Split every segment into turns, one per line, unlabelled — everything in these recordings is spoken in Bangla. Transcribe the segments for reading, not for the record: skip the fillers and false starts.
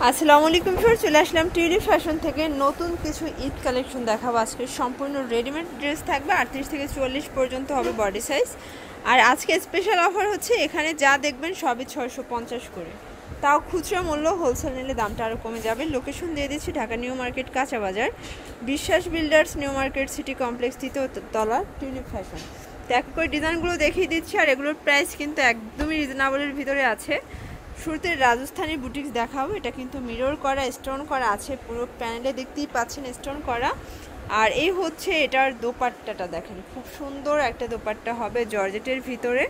আসসালামু আলাইকুম স্যার, চলে আসলাম টিউলিপ ফ্যাশন থেকে নতুন কিছু ঈদ কালেকশন দেখাবো। আজকে সম্পূর্ণ রেডিমেড ড্রেস থাকবে, 38 থেকে 44 পর্যন্ত হবে বডি সাইজ। আর আজকে স্পেশাল অফার হচ্ছে, এখানে যা দেখবেন সবই 650 করে, তাও খুচরা মূল্য, হোলসেল নিলে দামটা আরও কমে যাবে। লোকেশন দিয়ে দিচ্ছি ঢাকা নিউ মার্কেট কাঁচা বাজার, বিশ্বাস builders, new market city complex, তৃতীয় তলা, টিউলিপ ফ্যাশন। তো এক করে ডিজাইনগুলো দেখিয়ে দিচ্ছি, আর এগুলোর প্রাইস কিন্তু একদমই রিজনেবলের ভিতরে আছে। শুরুতে রাজস্থানী বুটিক্স দেখাবো। এটা কিন্তু মিরর করা, স্টোন করা আছে, পুরো প্যানেলে দেখতেই পাচ্ছেন স্টোন করা। আর এই হচ্ছে এটার দোপাট্টাটা, দেখেন খুব সুন্দর একটা দোপাট্টা হবে জর্জেটের ভিতরে।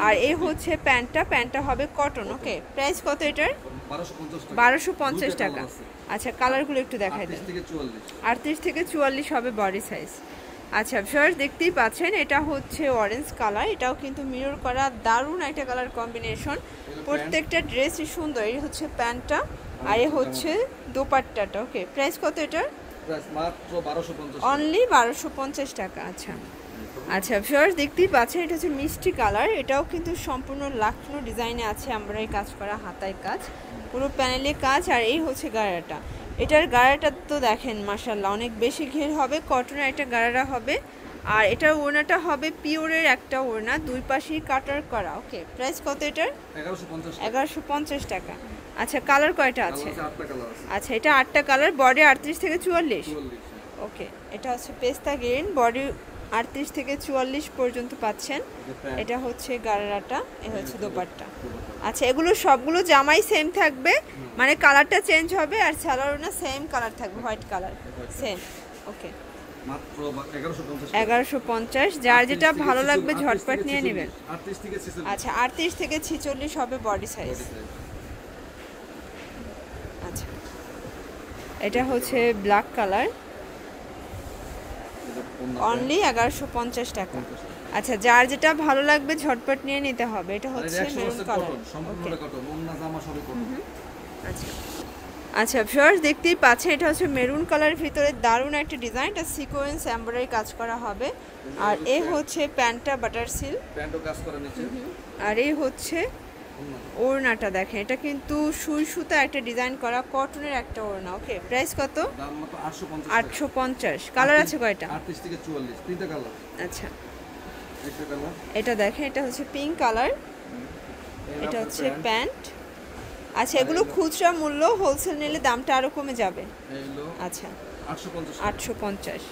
আর এই হচ্ছে প্যান্টটা হবে কটন। ওকে, প্রাইস কত এটার? 1250 টাকা। আচ্ছা, কালারগুলো একটু দেখাই দেন। 38 থেকে 44 হবে বডি সাইজ। আচ্ছা ভিউয়ার্স, দেখতেই পাচ্ছেন এটা হচ্ছে অরেঞ্জ কালার, এটাও কিন্তু মিরর করা, দারুণ একটা কালার কম্বিনেশন। প্রত্যেকটা ড্রেসই সুন্দর। এই হচ্ছে প্যান্টটা, আর এই হচ্ছে দোপাট্টাটা। ওকে, প্রাইস কত এটার? অনলি 1250 টাকা। আচ্ছা আচ্ছা ভিউয়ার্স, দেখতেই পাচ্ছেন এটা হচ্ছে মিষ্টি কালার, এটাও কিন্তু সম্পূর্ণ লাখনো ডিজাইনে আছে, আমরা এই কাজ করা, হাতায় কাজ, পুরো প্যানেলে কাজ। আর এই হচ্ছে গাড়াটা, এটার গাড়াটা তো দেখেন মাশাআল্লাহ অনেক বেশি ঘের হবে, কটনের একটা গাড়ারা হবে। আর এটার ওড়নাটা হবে পিওরের একটা ওড়না, দুই পাশেই কাটার করা। ওকে, প্রাইস কত এটার? 1150 টাকা। আচ্ছা, কালার কয়টা আছে? আচ্ছা, এটা 8টা কালার, বডি 38 থেকে 44। ওকে, এটা হচ্ছে পেস্তা গ্রিন, বডি 38 থেকে 44 পর্যন্ত পাচ্ছেন। এটা হচ্ছে গাড়ারাটা, এ হচ্ছে দোপাট্টা। আচ্ছা, এগুলো সবগুলো জামাই সেম থাকবে, মানে কালারটা চেঞ্জ হবে, আর সালোয়ারও না সেম কালার থাকবে, হোয়াইট কালার সেম। ওকে, মাত্র 1150। যার যেটা ভালো লাগবে ঝটপট নিয়ে নেবেন। আচ্ছা, 38 থেকে 46 হবে বডি সাইজ। আচ্ছা, এটা হচ্ছে ব্ল্যাক কালার, অনলি 1150 টাকা। আচ্ছা, যার যেটা ভালো লাগবে ঝটপট নিয়ে নিতে হবে। এটা হচ্ছে মেরুন কালার। আচ্ছা আচ্ছা ভিউয়ার্স, দেখতেই পাচ্ছেন এটা হচ্ছে মেরুন কালারের ভিতরে দারুণ একটা ডিজাইন, এটা সিকোয়েন্স এমব্রয়ডারি কাজ করা হবে। আর এই হচ্ছে প্যান্টটা বাটার সিল্ক, প্যান্টও কাজ করা নিচে। আর এই হচ্ছে ওড়নাটা, দেখেন এটা কিন্তু সুই সুতা একটা ডিজাইন করা, কটনের একটা ওড়না। ওকে, প্রাইস কত? 850। কালার আছে কয়টা? 38 থেকে 44, তিনটা কালার। আচ্ছা, এটা দেখেন এটা হচ্ছে পিঙ্ক কালার, এটা হচ্ছে প্যান্ট। আচ্ছা, এগুলো খুচরা মূল্য, হোলসেল নিলে দামটা আরো কমে যাবে। আচ্ছা, 850।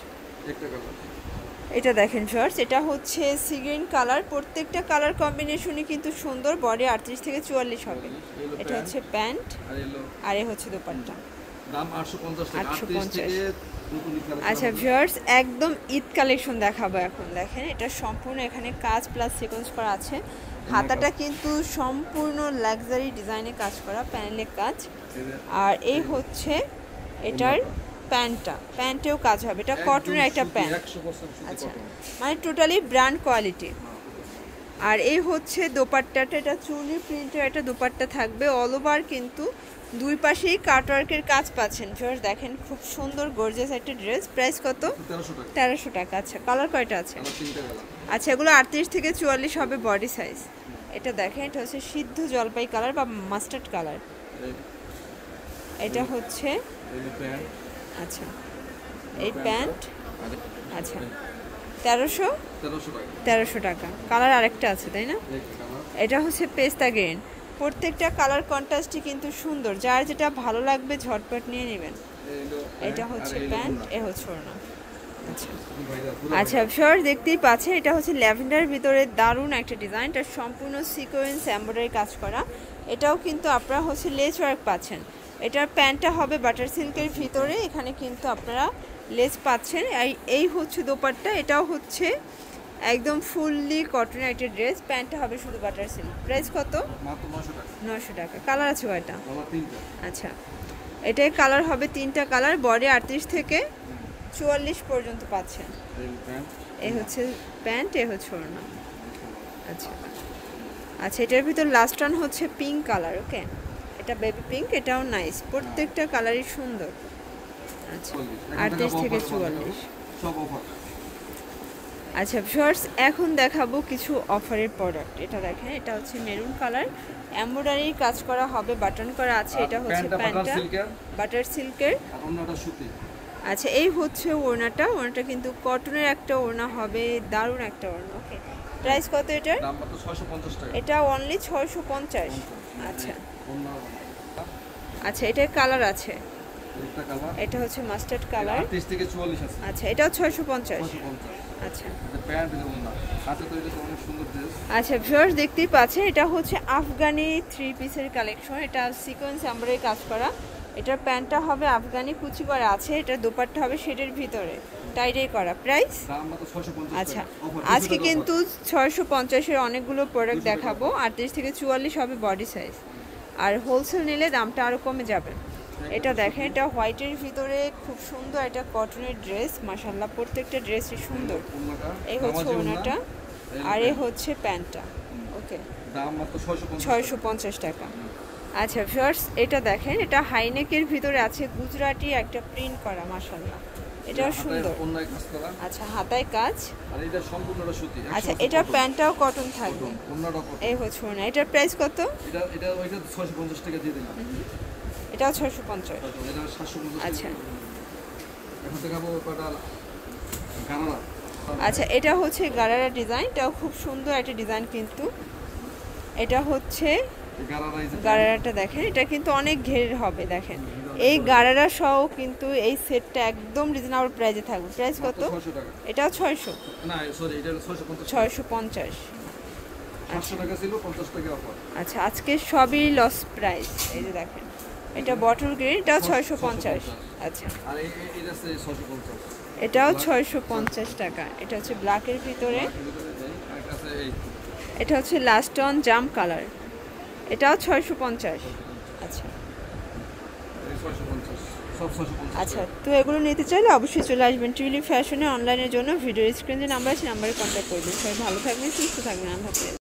এটা দেখেন শর্টস, এটা হচ্ছে সি গ্রিন কালার, প্রত্যেকটা কালার কম্বিনেশনই কিন্তু সুন্দর, বডি 38 থেকে 44 হবে। এটা হচ্ছে প্যান্ট, আর এ হচ্ছে দোপাট্টা, দাম 850। আচ্ছা ভিউয়ার্স, একদম ঈদ কালেকশন দেখাবো এখন। দেখেন এটা সম্পূর্ণ এখানে কাজ প্লাস সিকোয়েন্স করা আছে, হাতাটা কিন্তু সম্পূর্ণ লাক্সারি ডিজাইনে কাজ করা, প্যানেলে কাজ। আর এই হচ্ছে এটার প্যান্টেও কাজ হবে, এটা কটনের একটা প্যান্ট। আচ্ছা, মানে টোটালি ব্র্যান্ড কোয়ালিটি। আর এই হচ্ছে দোপাট্টাটা, এটা চুনি প্রিন্টের একটা দোপাট্টা থাকবে, অল ওভার কিন্তু দুই পাশেই কাটওয়ার্কের কাজ পাচ্ছেন। ফিওর দেখেন খুব সুন্দর গর্জিয়াস একটা ড্রেস। প্রাইস কত? 1300 টাকা। আচ্ছা, কালার কয়টা আছে? আচ্ছা, এগুলো 38 থেকে 44 হবে বডি সাইজ। এটা দেখেন এটা হচ্ছে সিদ্ধ জলপাই কালার বা মাস্টার্ড কালার, এটা হচ্ছে। আচ্ছা, এই প্যান্ট। আচ্ছা, 1300 টাকা। কালার আরেকটা আছে তাই না? এটা হচ্ছে পেস্তা গ্রিন, প্রত্যেকটা কালার কন্ট্রাস্টই কিন্তু সুন্দর, যার যেটা ভালো লাগবে ঝটপট নিয়ে নেবেন। এটা হচ্ছে প্যান্ট, এ হচ্ছে ওড়না। আচ্ছা আচ্ছা ভিউয়ার্স, দেখতেই পাচ্ছেন এটা হচ্ছে ল্যাভেন্ডারের ভিতরে দারুণ একটা ডিজাইন, এটা সম্পূর্ণ সিকোয়েন্স এমব্রয়ডারি কাজ করা, এটাও কিন্তু আপনারা হচ্ছে লেস ওয়ার্ক পাচ্ছেন। এটার প্যান্টটা হবে বাটার সিল্কের ভিতরে, এখানে কিন্তু আপনারা লেস পাচ্ছেন। এই হচ্ছে দোপাট্টা, এটাও হচ্ছে একদম ফুললি কটনের একটা ড্রেস, প্যান্টটা হবে শুধু বাটার সিল্ক। প্রাইস কত? 900 টাকা। কালার আছে কয়টা? আচ্ছা, এটাই কালার হবে 3টা কালার, বডি 38 থেকে 44 পর্যন্ত পাচ্ছেন। এই হচ্ছে প্যান্ট, এ হচ্ছে ওড়না। আচ্ছা আচ্ছা, এটার ভিতর লাস্ট ওয়ান হচ্ছে পিঙ্ক কালার। ওকে, এটা বেবি পিঙ্ক, এটাও নাইস, প্রত্যেকটা কালারই সুন্দর। আচ্ছা, 38 থেকে 44। আচ্ছা ভিউয়ার্স, এখন দেখাবো কিছু অফারের প্রোডাক্ট। এটা দেখেন, এটা হচ্ছে মেরুন কালার, এমব্রয়ডারি কাজ করা হবে, বাটন করা আছে। এটা হচ্ছে প্যান্টটা বাটার সিল্কের,
ওড়নাটা সুতি।
আচ্ছা এই হচ্ছে ওড়নাটা কিন্তু কটনের একটা ওড়না হবে, দারুণ একটা ওড়না। ওকে, প্রাইস কত এটার?
দাম মাত্র 650 টাকা।
এটা অনলি 650। আচ্ছা আচ্ছা, এটার কালার আছে, এটা হচ্ছে মাস্টার্ড কালার।
30 থেকে 44 আছে।
আচ্ছা এটাও 650। আচ্ছা
প্যান্ট এবং ওড়না হাতে তৈরি করা অনেক সুন্দর ড্রেস।
আচ্ছা ভিউয়ার্স, দেখতেই পাচ্ছেন এটা হচ্ছে আফগানি 3 পিসের কালেকশন। এটা সিকোয়েন্স এমব্রয়ডারি কাজ করা। এটার প্যান্টটা হবে আফগানি কুচি করা আছে, এটা দোপাট্টা হবে শেডের ভিতরে টাইটাই করা। প্রাইস
দাম মাত্র 650।
আচ্ছা আজকে কিন্তু 650 এর অনেকগুলো প্রোডাক্ট দেখাবো। 38 থেকে 44 হবে বডি সাইজ, আর হোলসেল নিলে দামটা আরো কমে যাবে। এটা দেখেন, এটা হোয়াইটের ভিতরে খুব সুন্দর, এটা কটনের ড্রেস। মাশাআল্লাহ প্রত্যেকটা ড্রেসই সুন্দর। এই হচ্ছে ওড়নাটা, আর এই হচ্ছে প্যান্টটা। ওকে,
দাম মাত্র
650 টাকা। আচ্ছা ভিউয়ার্স, এটা দেখেন, এটা হাইনেকের ভিতরে আছে গুজরাটি একটা প্রিন্ট করা। মাশাআল্লাহ এটাও সুন্দর। আচ্ছা হাতায় কাজ,
আর এটা সম্পূর্ণটা সুতি।
আচ্ছা এটা প্যান্টটাও কটন থাকবে। এই হচ্ছে ওড়না। এটার প্রাইস কত?
এটা ওইটা 650 টাকা দিয়ে দিলাম।
এটাও 650।
এটা 750।
আচ্ছা
এখন দেখাবো কটা গারারা।
আচ্ছা এটা হচ্ছে গারারা ডিজাইন, এটাও খুব সুন্দর একটা ডিজাইন কিন্তু। এটা হচ্ছে গারারাটা দেখেন, এটা কিন্তু অনেক ঘেরের হবে। দেখেন এই গারারা সহ কিন্তু এই সেটটা একদম রিজনেবল প্রাইসে থাকবে। প্রাইস কত? এটাও 600।
না সরি, এটা 650।
650।
500 টাকা ছিল, 50 টাকা অফার।
আচ্ছা আজকে সবই লস প্রাইস। এই যে দেখেন, এটা বটল গ্রিন, এটাও 650। আচ্ছা
আর এটা আছে 650।
এটাও 650 টাকা। এটা হচ্ছে ব্ল্যাকের ভিতরে, এটা হচ্ছে লাস্ট অন জাম কালার, এটাও 650। আচ্ছা আচ্ছা, তো এগুলো নিতে চাইলে অবশ্যই চলে আসবেন টিউলিপ ফ্যাশনে। অনলাইনের জন্য ভিডিও স্ক্রিনে নাম্বার আছে, নাম্বারে কন্ট্যাক্ট করবেন। সবাই ভালো থাকবেন, সুস্থ থাকবেন। আল্লাহ হাফেজ।